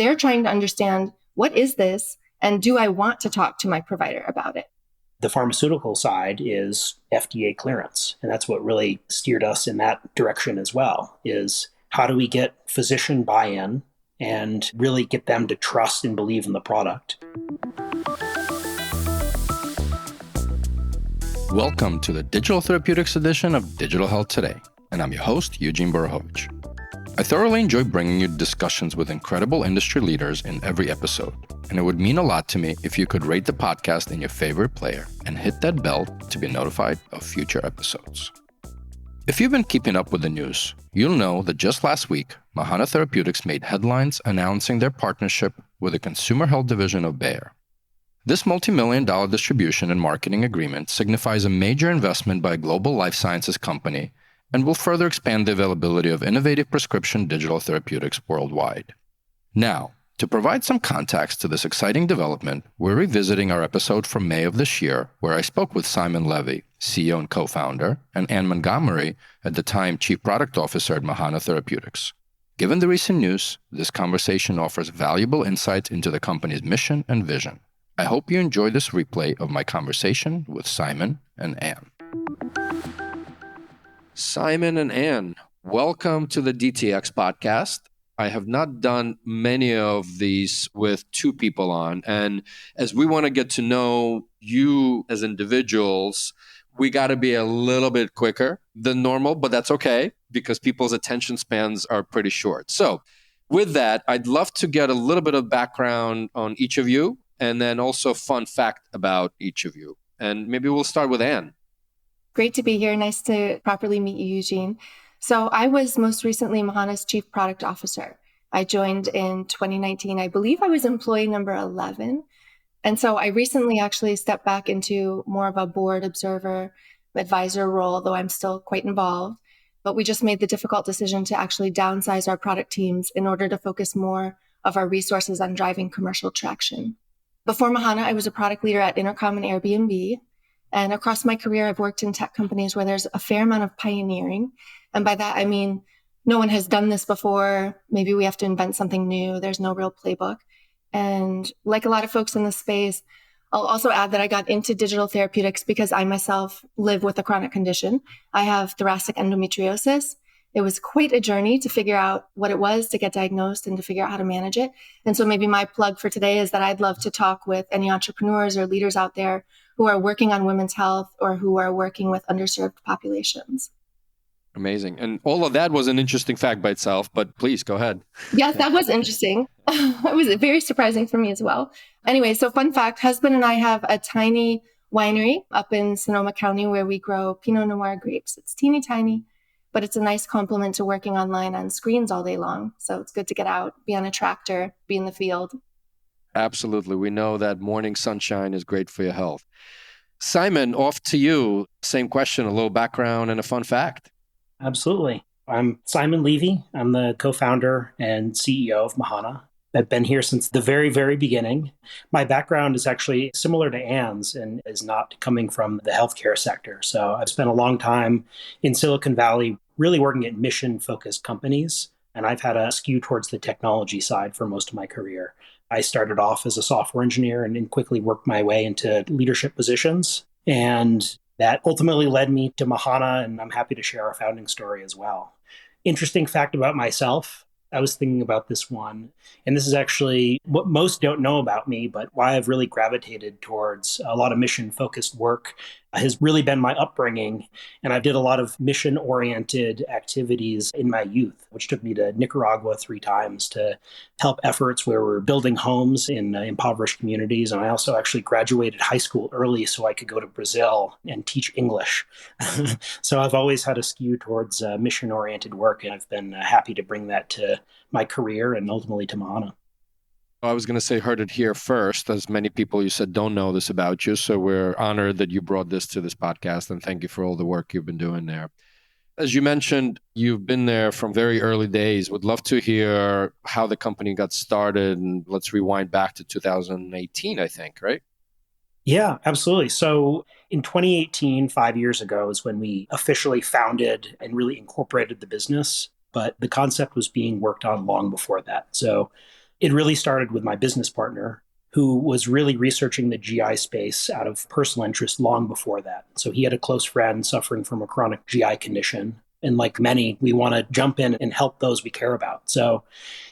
they're trying to understand, what is this? And do I want to talk to my provider about it? The pharmaceutical side is FDA clearance. And that's what really steered us in that direction as well, is how do we get physician buy-in and really get them to trust and believe in the product? Welcome to the Digital Therapeutics edition of Digital Health Today, and I'm your host, Eugene Borohovich. I thoroughly enjoy bringing you discussions with incredible industry leaders in every episode, and it would mean a lot to me if you could rate the podcast in your favorite player and hit that bell to be notified of future episodes. If you've been keeping up with the news, you'll know that just last week, Mahana Therapeutics made headlines announcing their partnership with the consumer health division of Bayer. This multi-million-dollar distribution and marketing agreement signifies a major investment by a global life sciences company and will further expand the availability of innovative prescription digital therapeutics worldwide. Now, to provide some context to this exciting development, we're revisiting our episode from May of this year, where I spoke with Simon Levy, CEO and co-founder, and Ann Montgomery, at the time Chief Product Officer at Mahana Therapeutics. Given the recent news, this conversation offers valuable insights into the company's mission and vision. I hope you enjoy this replay of my conversation with Simon and Ann. Simon and Ann, welcome to the DTX podcast. I have not done many of these with two people on, and as we want to get to know you as individuals, we got to be a little bit quicker than normal, but that's okay because people's attention spans are pretty short. So with that, I'd love to get a little bit of background on each of you and then also fun fact about each of you. And maybe we'll start with Ann. Great to be here. Nice to properly meet you, Eugene. So I was most recently Mahana's Chief Product Officer. I joined in 2019. I believe I was employee number 11. And so I recently actually stepped back into more of a board observer, advisor role, though I'm still quite involved. But we just made the difficult decision to actually downsize our product teams in order to focus more of our resources on driving commercial traction. Before Mahana, I was a product leader at Intercom and Airbnb. And across my career, I've worked in tech companies where there's a fair amount of pioneering. And by that, I mean, no one has done this before. Maybe we have to invent something new. There's no real playbook. And like a lot of folks in the space, I'll also add that I got into digital therapeutics because I myself live with a chronic condition. I have thoracic endometriosis. It was quite a journey to figure out what it was, to get diagnosed and to figure out how to manage it. And so maybe my plug for today is that I'd love to talk with any entrepreneurs or leaders out there who are working on women's health or who are working with underserved populations. Amazing. And all of that was an interesting fact by itself, but please go ahead. Yes, that was interesting. It was very surprising for me as well. Anyway, so fun fact, husband and I have a tiny winery up in Sonoma County where we grow Pinot Noir grapes. It's teeny tiny, but it's a nice complement to working online on screens all day long. So it's good to get out, be on a tractor, be in the field. Absolutely. We know that morning sunshine is great for your health. Simon, off to you. Same question, a little background and a fun fact. Absolutely. I'm Simon Levy. I'm the co-founder and CEO of Mahana. I've been here since the very, very beginning. My background is actually similar to Ann's and is not coming from the healthcare sector. So I've spent a long time in Silicon Valley really working at mission-focused companies, and I've had a skew towards the technology side for most of my career. I started off as a software engineer and then quickly worked my way into leadership positions. And that ultimately led me to Mahana, and I'm happy to share our founding story as well. Interesting fact about myself, I was thinking about this one, and this is actually what most don't know about me, but why I've really gravitated towards a lot of mission-focused work has really been my upbringing. And I did a lot of mission-oriented activities in my youth, which took me to Nicaragua 3 times to help efforts where we're building homes in impoverished communities. And I also actually graduated high school early so I could go to Brazil and teach English. So I've always had a skew towards mission-oriented work, and I've been happy to bring that to my career and ultimately to Mahana. I was going to say heard it here first, as many people you said don't know this about you. So we're honored that you brought this to this podcast, and thank you for all the work you've been doing there. As you mentioned, you've been there from very early days. Would love to hear how the company got started, and let's rewind back to 2018, I think, right? Yeah, absolutely. So in 2018, 5 years ago, is when we officially founded and really incorporated the business. But the concept was being worked on long before that. So It really started with my business partner, who was really researching the GI space out of personal interest long before that. So he had a close friend suffering from a chronic GI condition. And like many, we want to jump in and help those we care about. So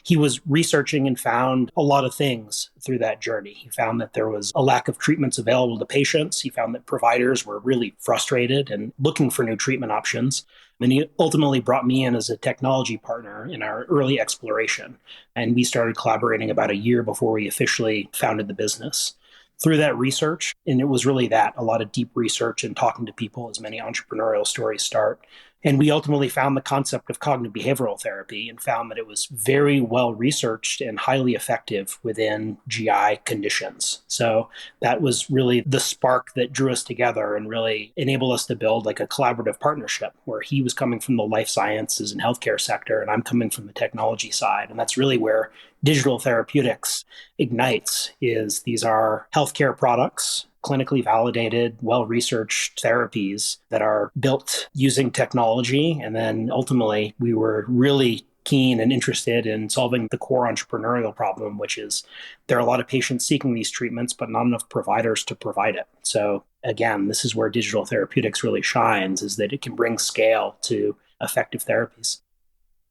he was researching and found a lot of things through that journey. He found that there was a lack of treatments available to patients. He found that providers were really frustrated and looking for new treatment options. And he ultimately brought me in as a technology partner in our early exploration. And we started collaborating about a year before we officially founded the business. Through that research, and it was really that, a lot of deep research and talking to people, as many entrepreneurial stories start. And we ultimately found the concept of cognitive behavioral therapy and found that it was very well researched and highly effective within GI conditions. So that was really the spark that drew us together and really enabled us to build like a collaborative partnership where he was coming from the life sciences and healthcare sector and I'm coming from the technology side. And that's really where digital therapeutics ignites. Is these are healthcare products, clinically validated, well-researched therapies that are built using technology. And then ultimately, we were really keen and interested in solving the core entrepreneurial problem, which is there are a lot of patients seeking these treatments, but not enough providers to provide it. So again, this is where digital therapeutics really shines, is that it can bring scale to effective therapies.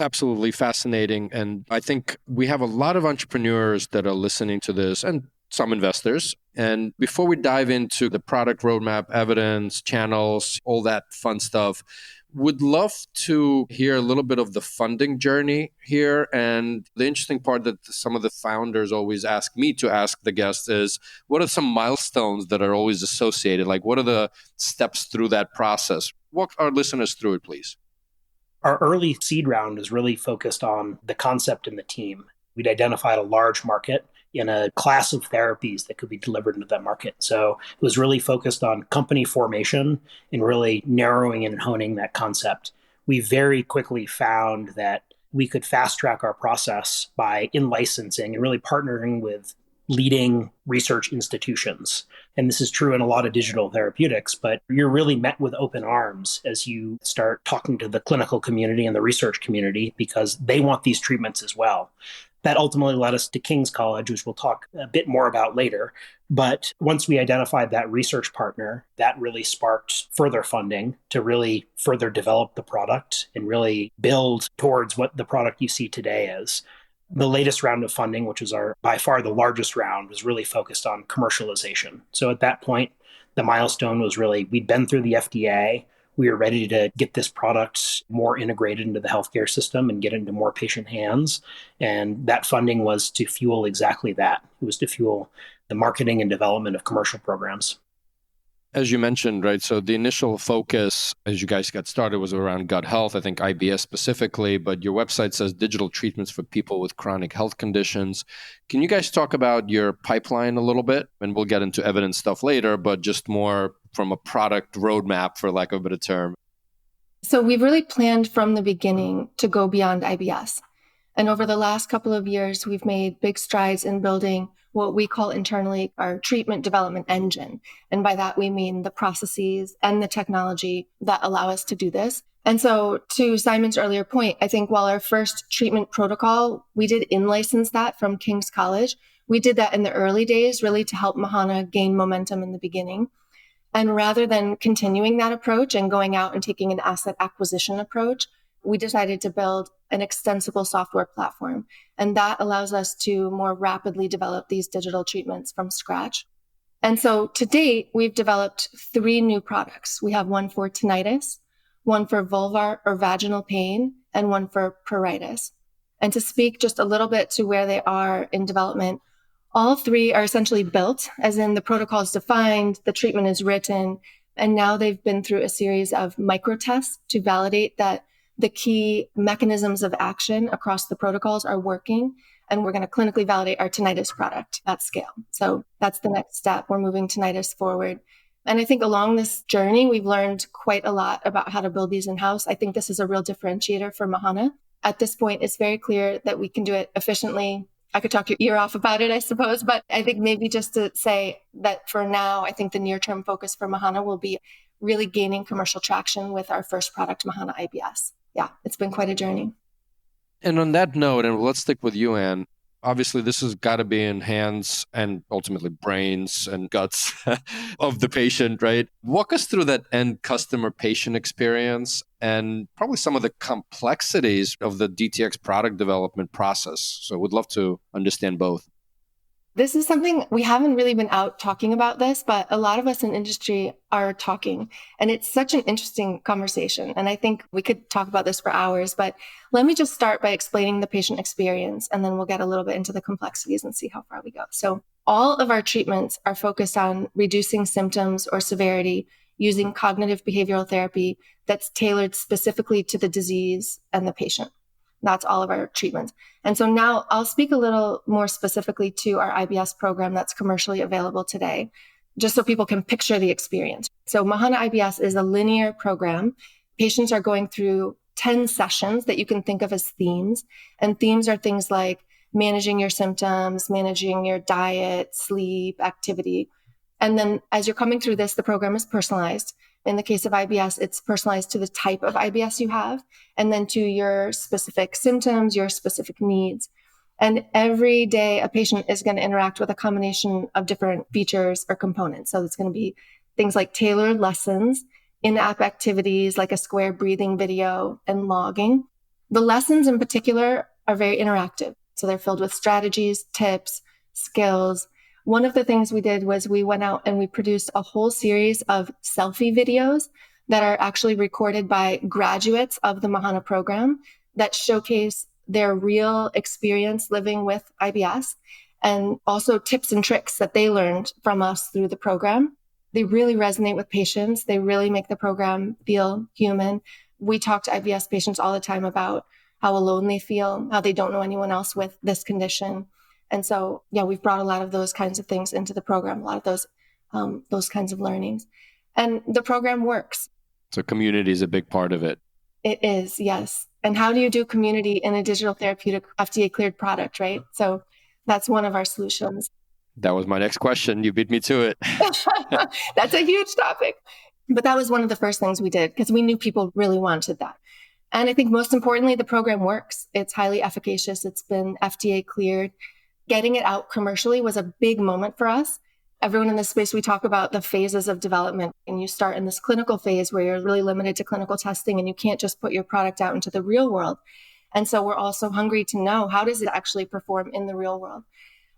Absolutely fascinating. And I think we have a lot of entrepreneurs that are listening to this and some investors. And before we dive into the product roadmap, evidence, channels, all that fun stuff, would love to hear a little bit of the funding journey here. And the interesting part that some of the founders always ask me to ask the guests is, what are some milestones that are always associated? Like, what are the steps through that process? Walk our listeners through it, please. Our early seed round was really focused on the concept and the team. We'd identified a large market in a class of therapies that could be delivered into that market. So it was really focused on company formation and really narrowing and honing that concept. We very quickly found that we could fast track our process by in-licensing and really partnering with leading research institutions. And this is true in a lot of digital therapeutics, but you're really met with open arms as you start talking to the clinical community and the research community because they want these treatments as well. That ultimately led us to King's College, which we'll talk a bit more about later. But once we identified that research partner, that really sparked further funding to really further develop the product and really build towards what the product you see today is. The latest round of funding, which was our by far the largest round, was really focused on commercialization. So at that point, the milestone was really, we'd been through the FDA. We were ready to get this product more integrated into the healthcare system and get into more patient hands. And that funding was to fuel exactly that. It was to fuel the marketing and development of commercial programs. As you mentioned, right, so the initial focus as you guys got started was around gut health, I think IBS specifically, but your website says digital treatments for people with chronic health conditions. Can you guys talk about your pipeline a little bit? And we'll get into evidence stuff later, but just more from a product roadmap, for lack of a better term. So we've really planned from the beginning to go beyond IBS. And over the last couple of years, we've made big strides in building what we call internally our treatment development engine. And by that, we mean the processes and the technology that allow us to do this. And so to Simon's earlier point, I think while our first treatment protocol, we did in-license that from King's College. We did that in the early days, really to help Mahana gain momentum in the beginning. And rather than continuing that approach and going out and taking an asset acquisition approach, we decided to build an extensible software platform. And that allows us to more rapidly develop these digital treatments from scratch. And so to date, we've developed 3 new products. We have one for tinnitus, one for vulvar or vaginal pain, and one for pruritus. And to speak just a little bit to where they are in development, all 3 are essentially built, as in the protocol is defined, the treatment is written, and now they've been through a series of micro tests to validate that the key mechanisms of action across the protocols are working, and we're going to clinically validate our tinnitus product at scale. So that's the next step. We're moving tinnitus forward. And I think along this journey, we've learned quite a lot about how to build these in-house. I think this is a real differentiator for Mahana. At this point, it's very clear that we can do it efficiently. I could talk your ear off about it, I suppose, but I think maybe just to say that for now, I think the near-term focus for Mahana will be really gaining commercial traction with our first product, Mahana IBS. Yeah, it's been quite a journey. And on that note, and let's stick with you, Ann, Obviously, this has got to be in hands and ultimately brains and guts of the patient, right? Walk us through that end customer patient experience and probably some of the complexities of the DTX product development process. So we'd love to understand both. This is something we haven't really been out talking about this, but a lot of us in industry are talking, and it's such an interesting conversation. And I think we could talk about this for hours, but let me just start by explaining the patient experience, and then we'll get a little bit into the complexities and see how far we go. So all of our treatments are focused on reducing symptoms or severity using cognitive behavioral therapy that's tailored specifically to the disease and the patient. That's all of our treatments. And so now I'll speak a little more specifically to our IBS program that's commercially available today, just so people can picture the experience. So Mahana IBS is a linear program. Patients are going through 10 sessions that you can think of as themes. And themes are things like managing your symptoms, managing your diet, sleep, activity. And then as you're coming through this, the program is personalized. In the case of IBS, it's personalized to the type of IBS you have, and then to your specific symptoms, your specific needs. And every day, a patient is going to interact with a combination of different features or components. So it's going to be things like tailored lessons, in-app activities like a square breathing video, and logging. The lessons in particular are very interactive. So they're filled with strategies, tips, skills. One of the things we did was we went out and we produced a whole series of selfie videos that are actually recorded by graduates of the Mahana program that showcase their real experience living with IBS and also tips and tricks that they learned from us through the program. They really resonate with patients. They really make the program feel human. We talk to IBS patients all the time about how alone they feel, how they don't know anyone else with this condition. And so, yeah, we've brought a lot of those kinds of things into the program, a lot of those kinds of learnings. And the program works. So community is a big part of it. It is, yes. And how do you do community in a digital therapeutic FDA-cleared product, right? So that's one of our solutions. That was my next question. You beat me to it. That's a huge topic. But that was one of the first things we did because we knew people really wanted that. And I think most importantly, the program works. It's highly efficacious. It's been FDA cleared. Getting it out commercially was a big moment for us. Everyone in this space, we talk about the phases of development, and you start in this clinical phase where you're really limited to clinical testing and you can't just put your product out into the real world. And so we're also hungry to know, how does it actually perform in the real world?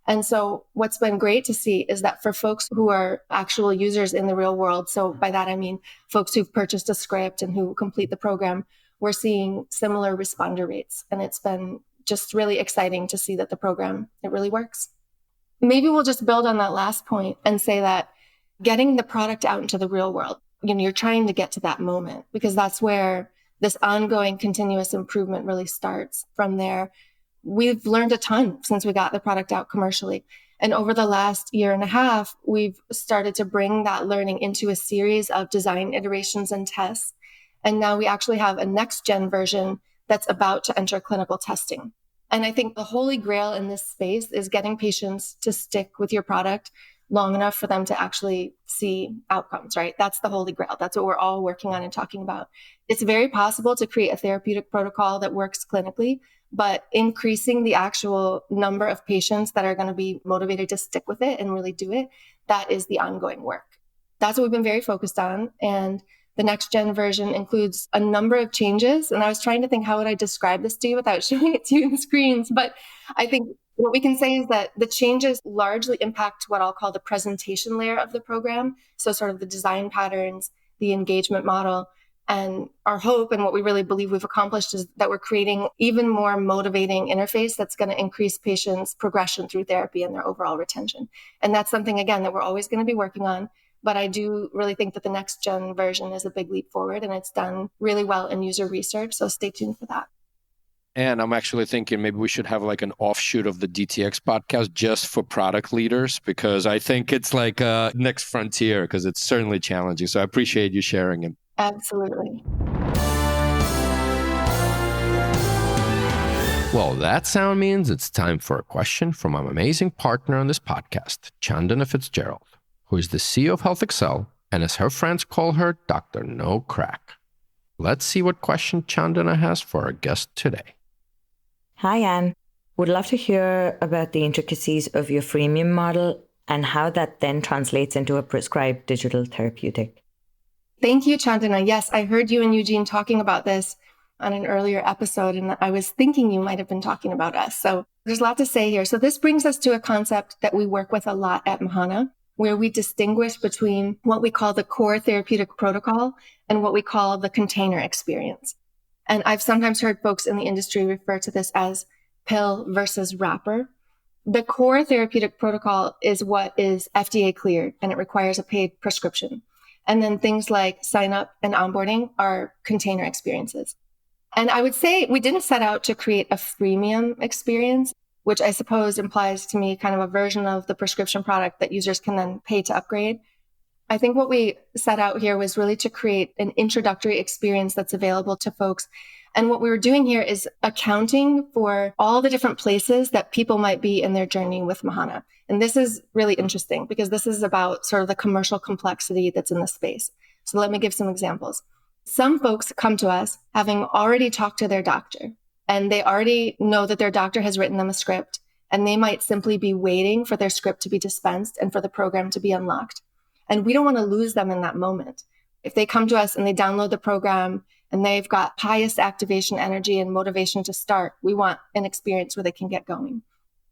And so what's been great to see is that for folks who are actual users in the real world, so by that I mean folks who've purchased a script and who complete the program, we're seeing similar responder rates. And it's been just really exciting to see that the program, it really works. Maybe we'll just build on that last point and say that getting the product out into the real world, you're trying to get to that moment because that's where this ongoing continuous improvement really starts. From there, we've learned a ton since we got the product out commercially. And over the last year and a half, we've started to bring that learning into a series of design iterations and tests. And now we actually have a next gen version that's about to enter clinical testing. And I think the holy grail in this space is getting patients to stick with your product long enough for them to actually see outcomes, right? That's the holy grail. That's what we're all working on and talking about. It's very possible to create a therapeutic protocol that works clinically, but increasing the actual number of patients that are going to be motivated to stick with it and really do it, that is the ongoing work. That's what we've been very focused on. And the next gen version includes a number of changes. And I was trying to think, how would I describe this to you without showing it to you in screens? But I think what we can say is that the changes largely impact what I'll call the presentation layer of the program. So sort of the design patterns, the engagement model. And our hope and what we really believe we've accomplished is that we're creating even more motivating interface that's going to increase patients' progression through therapy and their overall retention. And that's something, again, that we're always going to be working on. But I do really think that the next gen version is a big leap forward, and it's done really well in user research. So stay tuned for that. And I'm actually thinking maybe we should have like an offshoot of the DTX podcast just for product leaders, because I think it's like a next frontier, because it's certainly challenging. So I appreciate you sharing it. Absolutely. Well, that sound means it's time for a question from our amazing partner on this podcast, Chandana Fitzgerald, who is the CEO of Health Excel, and as her friends call her, Dr. No Crack. Let's see what question Chandana has for our guest today. Hi, Ann. Would love to hear about the intricacies of your freemium model and how that then translates into a prescribed digital therapeutic. Thank you, Chandana. Yes, I heard you and Eugene talking about this on an earlier episode, and I was thinking you might have been talking about us. So there's a lot to say here. So this brings us to a concept that we work with a lot at Mahana, where we distinguish between what we call the core therapeutic protocol and what we call the container experience. And I've sometimes heard folks in the industry refer to this as pill versus wrapper. The core therapeutic protocol is what is FDA cleared, and it requires a paid prescription. And then things like sign up and onboarding are container experiences. And I would say we didn't set out to create a freemium experience, which I suppose implies to me kind of a version of the prescription product that users can then pay to upgrade. I think what we set out here was really to create an introductory experience that's available to folks. And what we were doing here is accounting for all the different places that people might be in their journey with Mahana. And this is really interesting because this is about sort of the commercial complexity that's in the space. So let me give some examples. Some folks come to us having already talked to their doctor, and they already know that their doctor has written them a script, and they might simply be waiting for their script to be dispensed and for the program to be unlocked. And we don't want to lose them in that moment. If they come to us and they download the program and they've got highest activation energy and motivation to start, we want an experience where they can get going.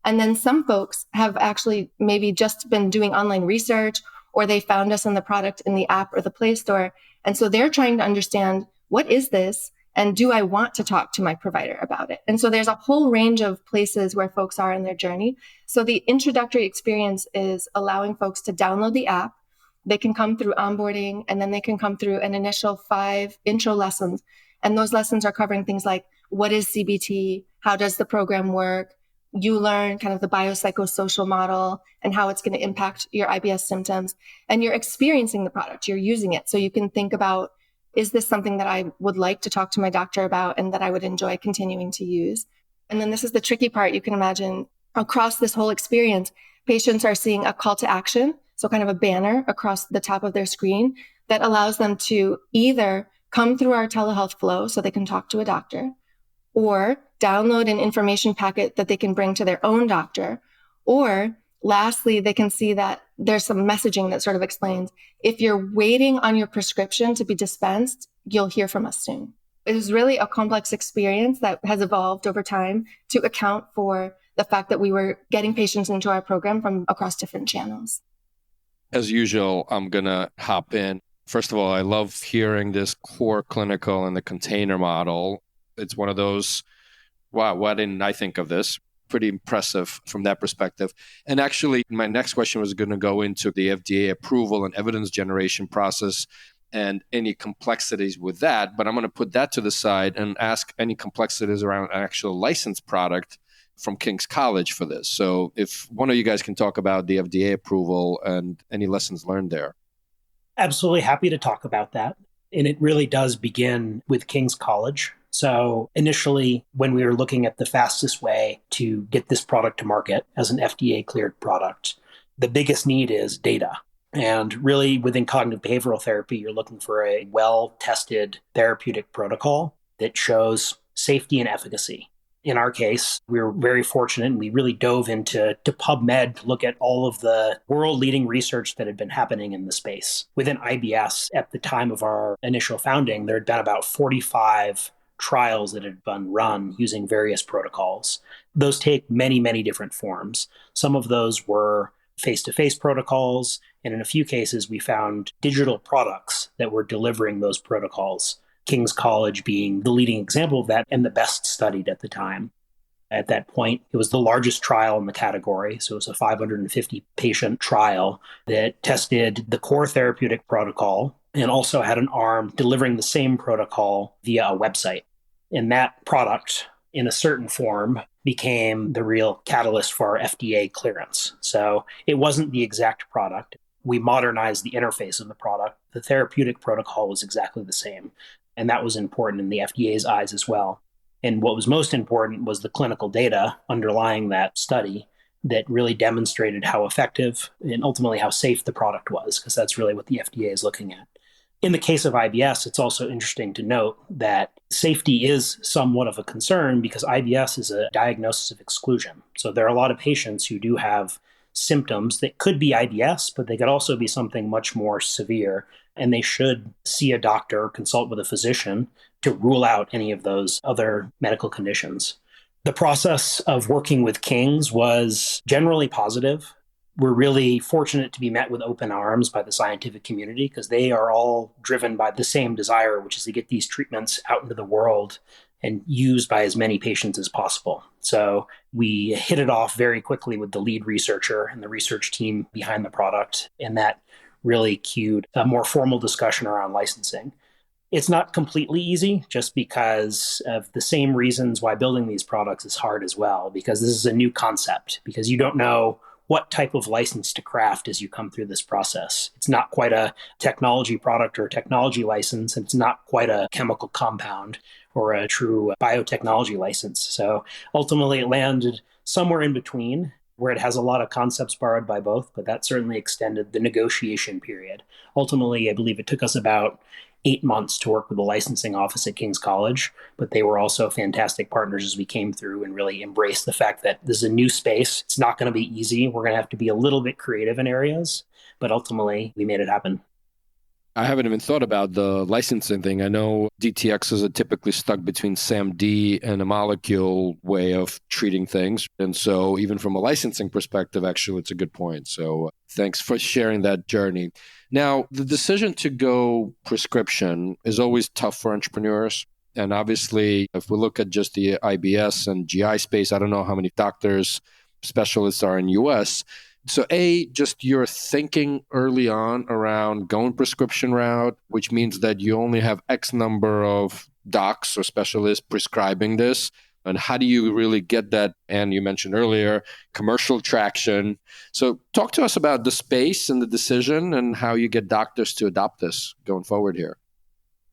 And then some folks have actually maybe just been doing online research, or they found us in the product in the app or the Play Store. And so they're trying to understand, what is this? And do I want to talk to my provider about it? And so there's a whole range of places where folks are in their journey. So the introductory experience is allowing folks to download the app. They can come through onboarding, and then they can come through an initial 5 intro lessons. And those lessons are covering things like, what is CBT? How does the program work? You learn kind of the biopsychosocial model and how it's going to impact your IBS symptoms. And you're experiencing the product, you're using it. So you can think about, is this something that I would like to talk to my doctor about and that I would enjoy continuing to use? And then this is the tricky part. You can imagine across this whole experience, patients are seeing a call to action. So kind of a banner across the top of their screen that allows them to either come through our telehealth flow so they can talk to a doctor, or download an information packet that they can bring to their own doctor. Or lastly, they can see that there's some messaging that sort of explains, if you're waiting on your prescription to be dispensed, you'll hear from us soon. It is really a complex experience that has evolved over time to account for the fact that we were getting patients into our program from across different channels. As usual, I'm going to hop in. First of all, I love hearing this core clinical and the container model. It's one of those, wow, why didn't I think of this? Pretty impressive from that perspective. And actually, my next question was going to go into the FDA approval and evidence generation process and any complexities with that. But I'm going to put that to the side and ask any complexities around an actual licensed product from King's College for this. So if one of you guys can talk about the FDA approval and any lessons learned there. Absolutely happy to talk about that. And it really does begin with King's College. So initially, when we were looking at the fastest way to get this product to market as an FDA-cleared product, the biggest need is data. And really, within cognitive behavioral therapy, you're looking for a well-tested therapeutic protocol that shows safety and efficacy. In our case, we were very fortunate, and we really dove into PubMed to look at all of the world-leading research that had been happening in the space. Within IBS, at the time of our initial founding, there had been about 45 trials that had been run using various protocols. Those take many, many different forms. Some of those were face-to-face protocols, and in a few cases, we found digital products that were delivering those protocols. King's College being the leading example of that and the best studied at the time. At that point, it was the largest trial in the category. So it was a 550 patient trial that tested the core therapeutic protocol and also had an arm delivering the same protocol via a website. And that product, in a certain form, became the real catalyst for our FDA clearance. So it wasn't the exact product. We modernized the interface of the product. The therapeutic protocol was exactly the same. And that was important in the FDA's eyes as well. And what was most important was the clinical data underlying that study that really demonstrated how effective and ultimately how safe the product was, because that's really what the FDA is looking at. In the case of IBS, it's also interesting to note that safety is somewhat of a concern because IBS is a diagnosis of exclusion. So there are a lot of patients who do have symptoms that could be IBS, but they could also be something much more severe. And they should see a doctor or consult with a physician to rule out any of those other medical conditions. The process of working with King's was generally positive. We're really fortunate to be met with open arms by the scientific community because they are all driven by the same desire, which is to get these treatments out into the world and used by as many patients as possible. So we hit it off very quickly with the lead researcher and the research team behind the product, and that really cued a more formal discussion around licensing. It's not completely easy just because of the same reasons why building these products is hard as well, because this is a new concept, because you don't know what type of license to craft as you come through this process. It's not quite a technology product or a technology license, and it's not quite a chemical compound or a true biotechnology license. So ultimately, it landed somewhere in between where it has a lot of concepts borrowed by both, but that certainly extended the negotiation period. Ultimately, I believe it took us about 8 months to work with the licensing office at King's College, but they were also fantastic partners as we came through and really embraced the fact that this is a new space. It's not going to be easy. We're going to have to be a little bit creative in areas, but ultimately we made it happen. I haven't even thought about the licensing thing. I know DTXs are typically stuck between SAMD and a molecule way of treating things. And so even from a licensing perspective, actually, it's a good point. So thanks for sharing that journey. Now, the decision to go prescription is always tough for entrepreneurs. And obviously, if we look at just the IBS and GI space, I don't know how many doctors, specialists are in US. So just your thinking early on around going prescription route, which means that you only have X number of docs or specialists prescribing this. And how do you really get that? And you mentioned earlier, commercial traction. So talk to us about the space and the decision and how you get doctors to adopt this going forward here.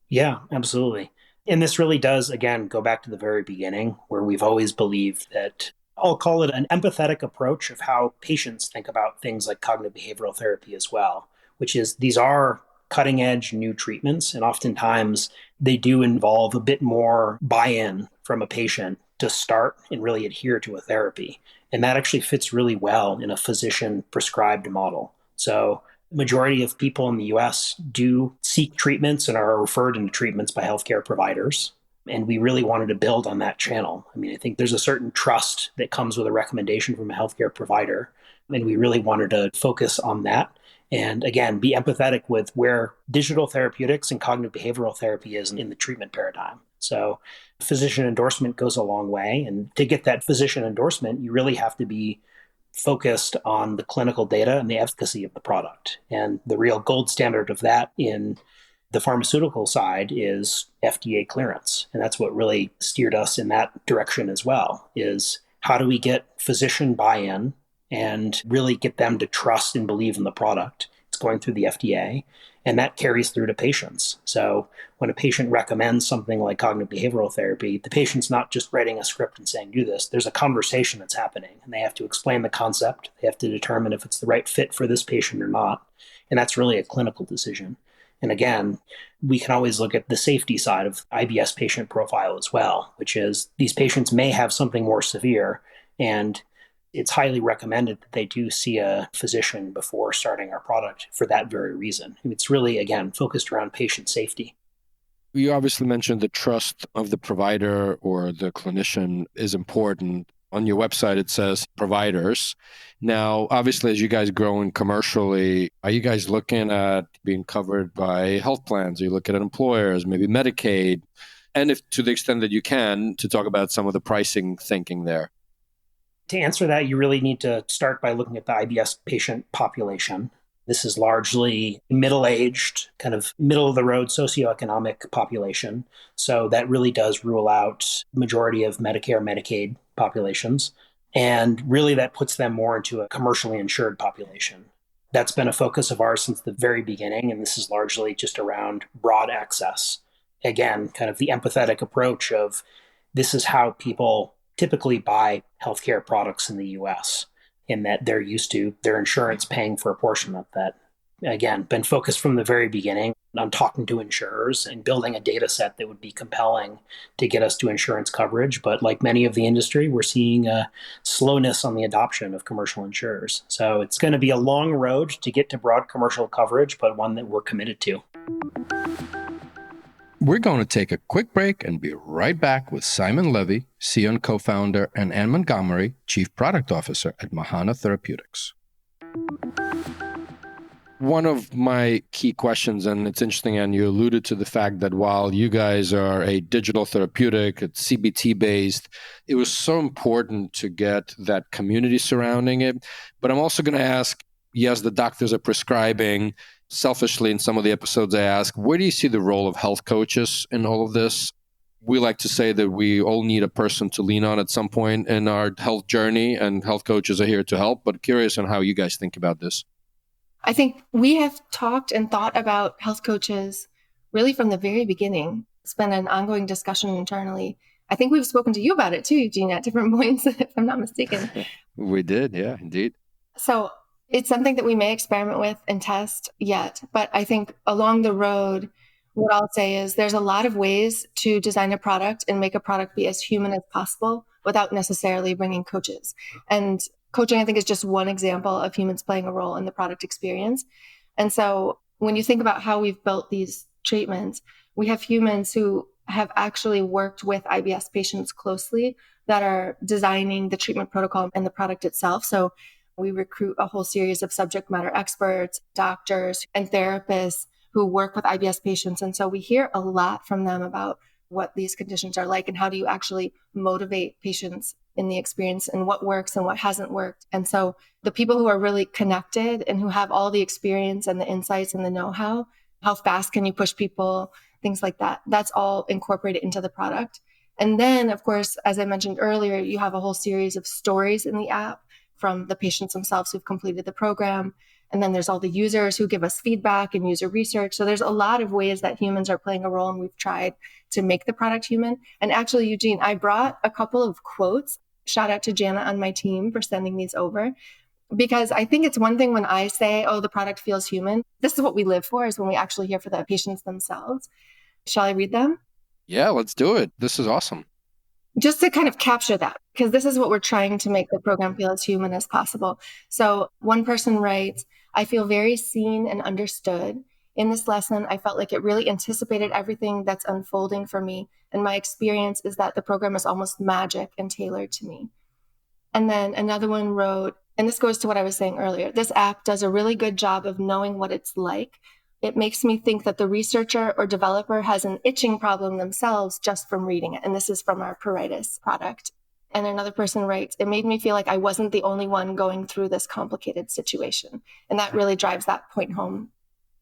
Yeah, absolutely. And this really does, again, go back to the very beginning where we've always believed that I'll call it an empathetic approach of how patients think about things like cognitive behavioral therapy as well, which is these are cutting edge new treatments. And oftentimes they do involve a bit more buy-in from a patient to start and really adhere to a therapy. And that actually fits really well in a physician prescribed model. So majority of people in the US do seek treatments and are referred into treatments by healthcare providers. And we really wanted to build on that channel. I mean, I think there's a certain trust that comes with a recommendation from a healthcare provider. And we really wanted to focus on that. And again, be empathetic with where digital therapeutics and cognitive behavioral therapy is in the treatment paradigm. So physician endorsement goes a long way. And to get that physician endorsement, you really have to be focused on the clinical data and the efficacy of the product. And the real gold standard of that in the pharmaceutical side is FDA clearance. And that's what really steered us in that direction as well, is how do we get physician buy-in and really get them to trust and believe in the product? It's going through the FDA, and that carries through to patients. So when a patient recommends something like cognitive behavioral therapy, the patient's not just writing a script and saying, do this. There's a conversation that's happening, and they have to explain the concept. They have to determine if it's the right fit for this patient or not. And that's really a clinical decision. And again, we can always look at the safety side of IBS patient profile as well, which is these patients may have something more severe, and it's highly recommended that they do see a physician before starting our product for that very reason. And it's really, again, focused around patient safety. You obviously mentioned the trust of the provider or the clinician is important. On your website, it says providers. Now, obviously, as you guys growing commercially, are you guys looking at being covered by health plans? Are you looking at employers, maybe Medicaid? And if to the extent that you can, to talk about some of the pricing thinking there. To answer that, you really need to start by looking at the IBS patient population. This is largely middle-aged, kind of middle-of-the-road socioeconomic population. So that really does rule out the majority of Medicare, Medicaid populations. And really that puts them more into a commercially insured population. That's been a focus of ours since the very beginning, and this is largely just around broad access. Again, kind of the empathetic approach of this is how people typically buy healthcare products in the US, in that they're used to their insurance paying for a portion of that. Again, been focused from the very beginning. I'm talking to insurers and building a data set that would be compelling to get us to insurance coverage. But like many of the industry, we're seeing a slowness on the adoption of commercial insurers. So it's going to be a long road to get to broad commercial coverage, but one that we're committed to. We're going to take a quick break and be right back with Simon Levy, CEO and co-founder, and Ann Montgomery, Chief Product Officer at Mahana Therapeutics. One of my key questions, and it's interesting, and you alluded to the fact that while you guys are a digital therapeutic, it's CBT-based, it was so important to get that community surrounding it. But I'm also going to ask, yes, the doctors are prescribing. Selfishly, in some of the episodes I ask, where do you see the role of health coaches in all of this? We like to say that we all need a person to lean on at some point in our health journey, and health coaches are here to help, but curious on how you guys think about this. I think we have talked and thought about health coaches really from the very beginning. It's been an ongoing discussion internally. I think we've spoken to you about it too, Eugene, at different points, if I'm not mistaken. We did, yeah, indeed. So it's something that we may experiment with and test yet. But I think along the road, what I'll say is there's a lot of ways to design a product and make a product be as human as possible without necessarily bringing coaches. And coaching, I think, is just one example of humans playing a role in the product experience. And so when you think about how we've built these treatments, we have humans who have actually worked with IBS patients closely that are designing the treatment protocol and the product itself. So we recruit a whole series of subject matter experts, doctors, and therapists who work with IBS patients. And so we hear a lot from them about what these conditions are like and how do you actually motivate patients in the experience and what works and what hasn't worked. And so the people who are really connected and who have all the experience and the insights and the know-how, how fast can you push people, things like that, that's all incorporated into the product. And then, of course, as I mentioned earlier, you have a whole series of stories in the app from the patients themselves who've completed the program. And then there's all the users who give us feedback and user research. So there's a lot of ways that humans are playing a role, and we've tried to make the product human. And actually, Eugene, I brought a couple of quotes. Shout out to Jana on my team for sending these over, because I think it's one thing when I say, oh, the product feels human. This is what we live for, is when we actually hear from the patients themselves. Shall I read them? Yeah, let's do it. This is awesome. Just to kind of capture that, because this is what we're trying to make the program feel as human as possible. So one person writes, I feel very seen and understood. In this lesson, I felt like it really anticipated everything that's unfolding for me. And my experience is that the program is almost magic and tailored to me. And then another one wrote, and this goes to what I was saying earlier, this app does a really good job of knowing what it's like. It makes me think that the researcher or developer has an itching problem themselves just from reading it. And this is from our pruritus product. And another person writes, it made me feel like I wasn't the only one going through this complicated situation. And that really drives that point home.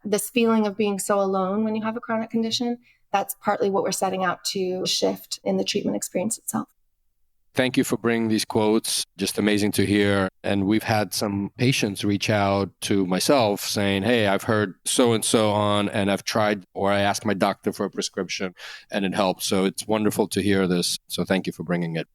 This feeling of being so alone when you have a chronic condition, that's partly what we're setting out to shift in the treatment experience itself. Thank you for bringing these quotes. Just amazing to hear. And we've had some patients reach out to myself saying, hey, I've heard so-and-so on and I've tried, or I asked my doctor for a prescription and it helped. So it's wonderful to hear this. So thank you for bringing it.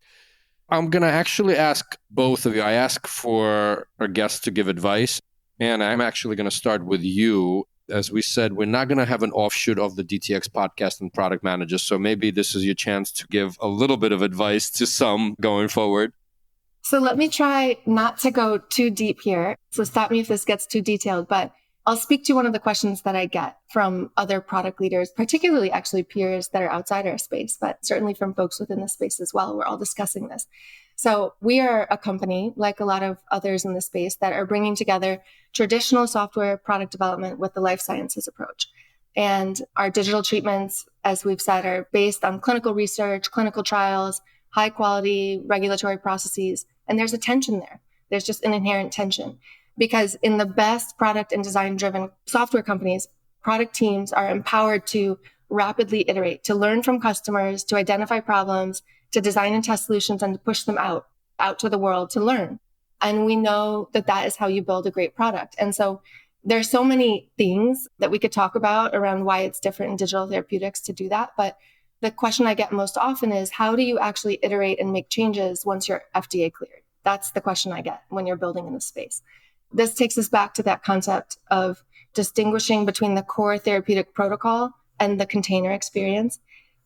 I'm going to actually ask both of you. I ask for our guests to give advice. And I'm actually going to start with you. As we said, we're not going to have an offshoot of the DTX podcast and product managers. So maybe this is your chance to give a little bit of advice to some going forward. So let me try not to go too deep here. So stop me if this gets too detailed, but I'll speak to one of the questions that I get from other product leaders, particularly actually peers that are outside our space, but certainly from folks within the space as well. We're all discussing this. So we are a company, like a lot of others in the space, that are bringing together traditional software product development with the life sciences approach. And our digital treatments, as we've said, are based on clinical research, clinical trials, high quality regulatory processes. And there's a tension there. There's just an inherent tension. Because in the best product and design driven software companies, product teams are empowered to rapidly iterate, to learn from customers, to identify problems, to design and test solutions, and to push them out to the world to learn. And we know that that is how you build a great product. And so there's so many things that we could talk about around why it's different in digital therapeutics to do that. But the question I get most often is, how do you actually iterate and make changes once you're FDA cleared? That's the question I get when you're building in this space. This takes us back to that concept of distinguishing between the core therapeutic protocol and the container experience,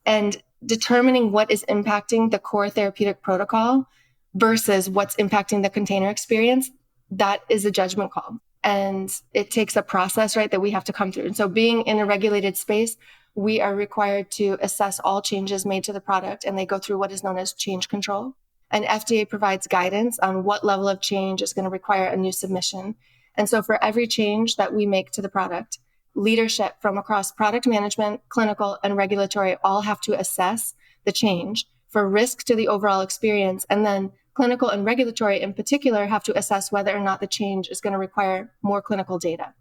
and determining what is impacting the core therapeutic protocol versus what's impacting the container experience. That is a judgment call. And it takes a process, right, that we have to come through. And so being in a regulated space, we are required to assess all changes made to the product, and they go through what is known as change control. And FDA provides guidance on what level of change is going to require a new submission. And so for every change that we make to the product, leadership from across product management, clinical, and regulatory all have to assess the change for risk to the overall experience. And then clinical and regulatory in particular have to assess whether or not the change is going to require more clinical data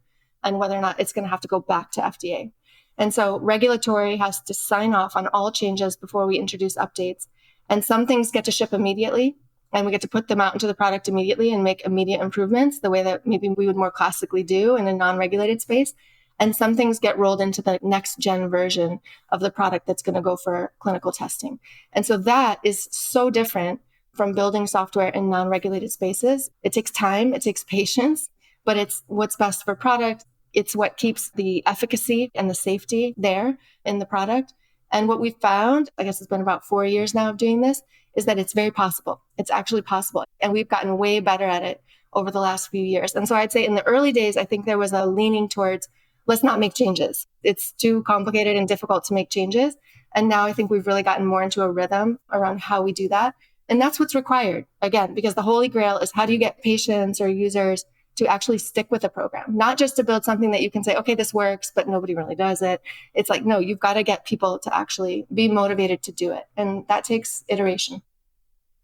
and whether or not it's going to have to go back to FDA. And so regulatory has to sign off on all changes before we introduce updates. And some things get to ship immediately, and we get to put them out into the product immediately and make immediate improvements the way that maybe we would more classically do in a non-regulated space. And some things get rolled into the next gen version of the product that's going to go for clinical testing. And so that is so different from building software in non-regulated spaces. It takes time, it takes patience, but it's what's best for product. It's what keeps the efficacy and the safety there in the product. And what we found, I guess it's been about 4 years now of doing this, is that it's very possible. It's actually possible. And we've gotten way better at it over the last few years. And so I'd say in the early days, I think there was a leaning towards, let's not make changes. It's too complicated and difficult to make changes. And now I think we've really gotten more into a rhythm around how we do that. And that's what's required, again, because the holy grail is how do you get patients or users to actually stick with a program, not just to build something that you can say, okay, this works, but nobody really does it. It's like, no, you've got to get people to actually be motivated to do it. And that takes iteration.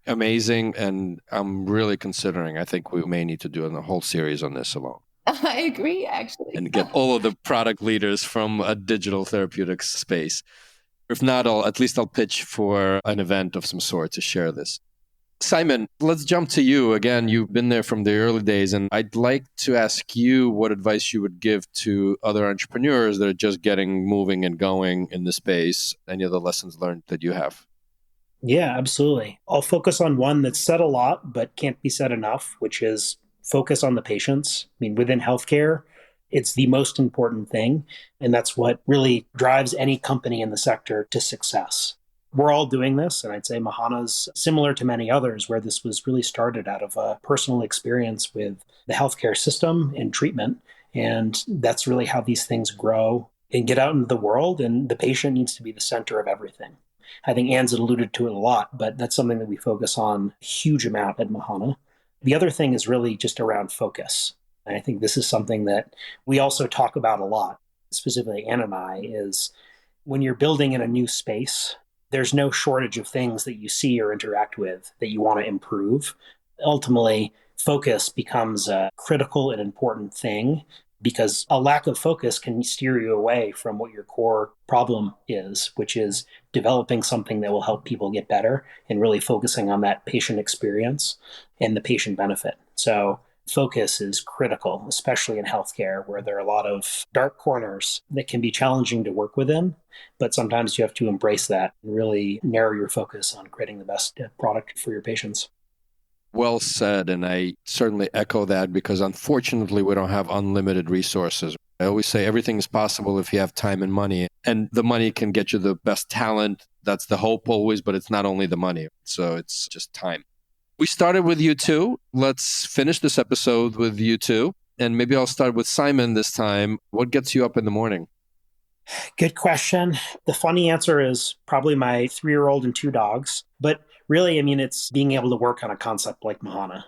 Amazing. And I'm really considering, I think we may need to do a whole series on this alone. I agree, actually. And get all of the product leaders from a digital therapeutics space. If not, at least I'll pitch for an event of some sort to share this. Simon, let's jump to you. Again, you've been there from the early days, and I'd like to ask you what advice you would give to other entrepreneurs that are just getting moving and going in the space. Any of the lessons learned that you have? Yeah, absolutely. I'll focus on one that's said a lot, but can't be said enough, which is focus on the patients. I mean, within healthcare, it's the most important thing. And that's what really drives any company in the sector to success. We're all doing this, and I'd say Mahana's similar to many others, where this was really started out of a personal experience with the healthcare system and treatment. And that's really how these things grow and get out into the world. And the patient needs to be the center of everything. I think Ann's alluded to it a lot, but that's something that we focus on a huge amount at Mahana. The other thing is really just around focus. And I think this is something that we also talk about a lot, specifically Ann and I, is when you're building in a new space, there's no shortage of things that you see or interact with that you want to improve. Ultimately, focus becomes a critical and important thing because a lack of focus can steer you away from what your core problem is, which is developing something that will help people get better and really focusing on that patient experience and the patient benefit. So focus is critical, especially in healthcare, where there are a lot of dark corners that can be challenging to work within, but sometimes you have to embrace that and really narrow your focus on creating the best product for your patients. Well said. And I certainly echo that because unfortunately, we don't have unlimited resources. I always say everything is possible if you have time and money, and the money can get you the best talent. That's the hope always, but it's not only the money. So it's just time. We started with you two. Let's finish this episode with you two. And maybe I'll start with Simon this time. What gets you up in the morning? Good question. The funny answer is probably my 3-year-old and 2 dogs. But really, I mean, it's being able to work on a concept like Mahana.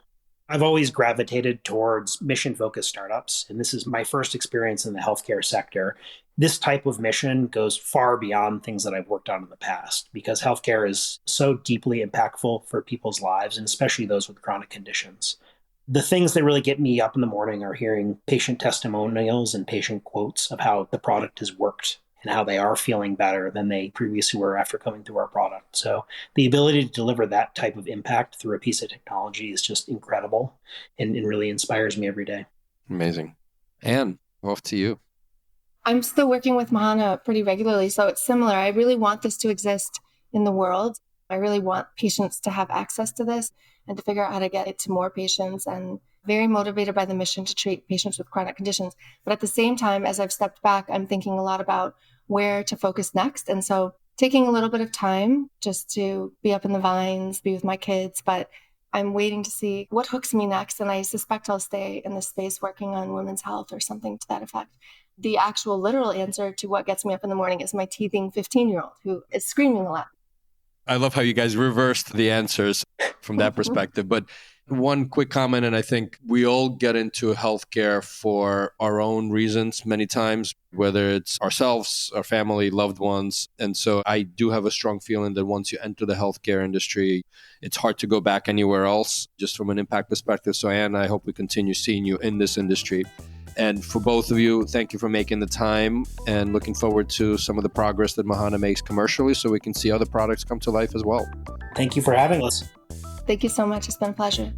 I've always gravitated towards mission-focused startups, and this is my first experience in the healthcare sector. This type of mission goes far beyond things that I've worked on in the past because healthcare is so deeply impactful for people's lives, and especially those with chronic conditions. The things that really get me up in the morning are hearing patient testimonials and patient quotes of how the product has worked and how they are feeling better than they previously were after coming through our product. So the ability to deliver that type of impact through a piece of technology is just incredible and really inspires me every day. Amazing. Ann, off to you. I'm still working with Mahana pretty regularly, so it's similar. I really want this to exist in the world. I really want patients to have access to this and to figure out how to get it to more patients and very motivated by the mission to treat patients with chronic conditions. But at the same time, as I've stepped back, I'm thinking a lot about where to focus next. And so taking a little bit of time just to be up in the vines, be with my kids, but I'm waiting to see what hooks me next. And I suspect I'll stay in this space working on women's health or something to that effect. The actual literal answer to what gets me up in the morning is my teething 15-year-old who is screaming a lot. I love how you guys reversed the answers from that perspective. But one quick comment, and I think we all get into healthcare for our own reasons many times, whether it's ourselves, our family, loved ones. And so I do have a strong feeling that once you enter the healthcare industry, it's hard to go back anywhere else, just from an impact perspective. So Ann, I hope we continue seeing you in this industry. And for both of you, thank you for making the time and looking forward to some of the progress that Mahana makes commercially so we can see other products come to life as well. Thank you for having us. Thank you so much. It's been a pleasure.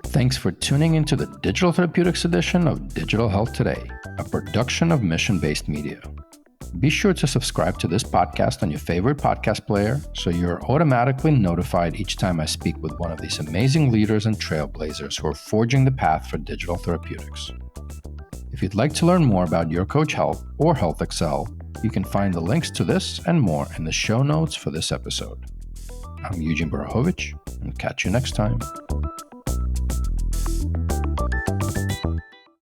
Thanks for tuning into the Digital Therapeutics edition of Digital Health Today, a production of Mission-Based Media. Be sure to subscribe to this podcast on your favorite podcast player so you're automatically notified each time I speak with one of these amazing leaders and trailblazers who are forging the path for digital therapeutics. If you'd like to learn more about Your Coach Health or Health Excel, you can find the links to this and more in the show notes for this episode. I'm Eugene Borohovich, and catch you next time.